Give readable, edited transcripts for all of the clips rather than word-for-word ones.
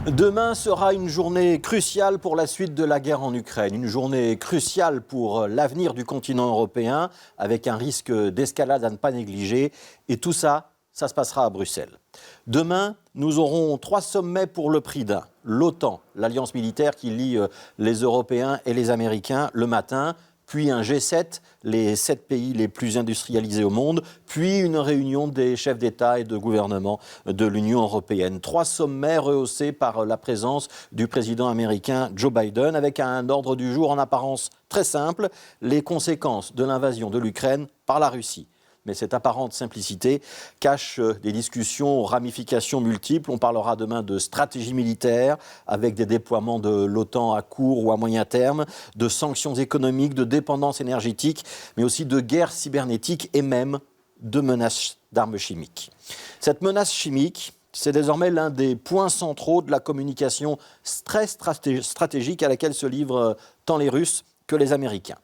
Demain sera une journée cruciale pour la suite de la guerre en Ukraine, une journée cruciale pour l'avenir du continent européen, avec un risque d'escalade à ne pas négliger. Et tout ça, ça se passera à Bruxelles. Demain, nous aurons 3 sommets pour le prix d'un. L'OTAN, l'alliance militaire qui lie les Européens et les Américains le matin, puis un G7, les 7 pays les plus industrialisés au monde, puis une réunion des chefs d'État et de gouvernement de l'Union européenne. 3 sommets rehaussés par la présence du président américain Joe Biden, avec un ordre du jour en apparence très simple, les conséquences de l'invasion de l'Ukraine par la Russie. Mais cette apparente simplicité cache des discussions aux ramifications multiples. On parlera demain de stratégie militaire, avec des déploiements de l'OTAN à court ou à moyen terme, de sanctions économiques, de dépendance énergétique, mais aussi de guerre cybernétique et même de menaces d'armes chimiques. Cette menace chimique, c'est désormais l'un des points centraux de la communication très stratégique à laquelle se livrent tant les Russes que les Américains.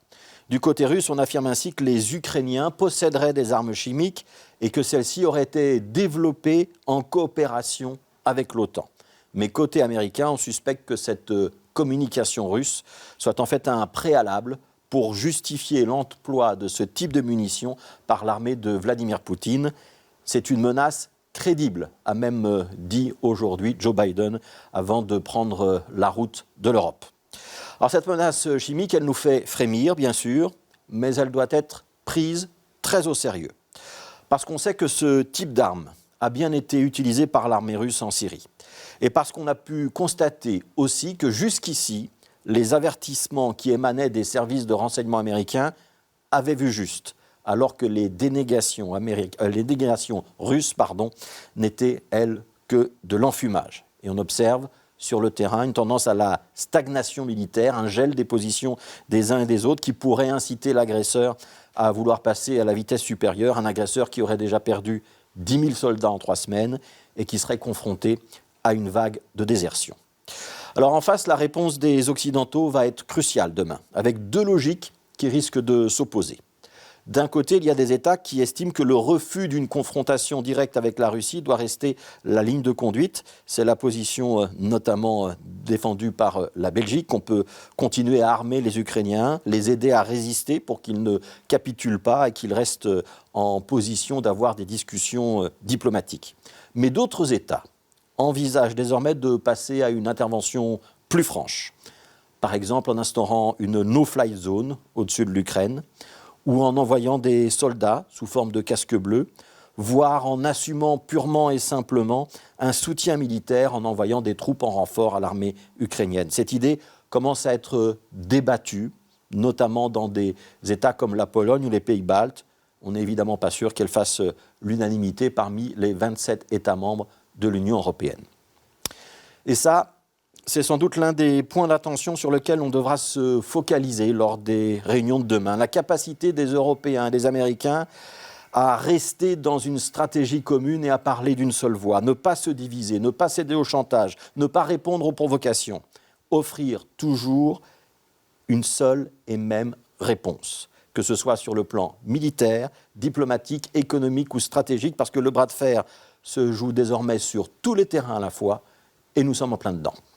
Du côté russe, on affirme ainsi que les Ukrainiens posséderaient des armes chimiques et que celles-ci auraient été développées en coopération avec l'OTAN. Mais côté américain, on suspecte que cette communication russe soit en fait un préalable pour justifier l'emploi de ce type de munitions par l'armée de Vladimir Poutine. C'est une menace crédible, a même dit aujourd'hui Joe Biden avant de prendre la route de l'Europe. Alors cette menace chimique, elle nous fait frémir, bien sûr, mais elle doit être prise très au sérieux. Parce qu'on sait que ce type d'arme a bien été utilisé par l'armée russe en Syrie. Et parce qu'on a pu constater aussi que jusqu'ici, les avertissements qui émanaient des services de renseignement américains avaient vu juste, alors que les dénégations russes n'étaient, elles, que de l'enfumage. Et on observe sur le terrain une tendance à la stagnation militaire, un gel des positions des uns et des autres qui pourrait inciter l'agresseur à vouloir passer à la vitesse supérieure, un agresseur qui aurait déjà perdu 10 000 soldats en 3 semaines et qui serait confronté à une vague de désertion. Alors en face, la réponse des Occidentaux va être cruciale demain, avec 2 logiques qui risquent de s'opposer. D'un côté, il y a des États qui estiment que le refus d'une confrontation directe avec la Russie doit rester la ligne de conduite. C'est la position notamment défendue par la Belgique, qu'on peut continuer à armer les Ukrainiens, les aider à résister pour qu'ils ne capitulent pas et qu'ils restent en position d'avoir des discussions diplomatiques. Mais d'autres États envisagent désormais de passer à une intervention plus franche. Par exemple, en instaurant une no-fly zone au-dessus de l'Ukraine, ou en envoyant des soldats sous forme de casques bleus, voire en assumant purement et simplement un soutien militaire en envoyant des troupes en renfort à l'armée ukrainienne. Cette idée commence à être débattue, notamment dans des États comme la Pologne ou les pays baltes. On n'est évidemment pas sûr qu'elle fasse l'unanimité parmi les 27 États membres de l'Union européenne. Et ça, c'est sans doute l'un des points d'attention sur lesquels on devra se focaliser lors des réunions de demain. La capacité des Européens et des Américains à rester dans une stratégie commune et à parler d'une seule voix. Ne pas se diviser, ne pas céder au chantage, ne pas répondre aux provocations. Offrir toujours une seule et même réponse, que ce soit sur le plan militaire, diplomatique, économique ou stratégique, parce que le bras de fer se joue désormais sur tous les terrains à la fois et nous sommes en plein dedans.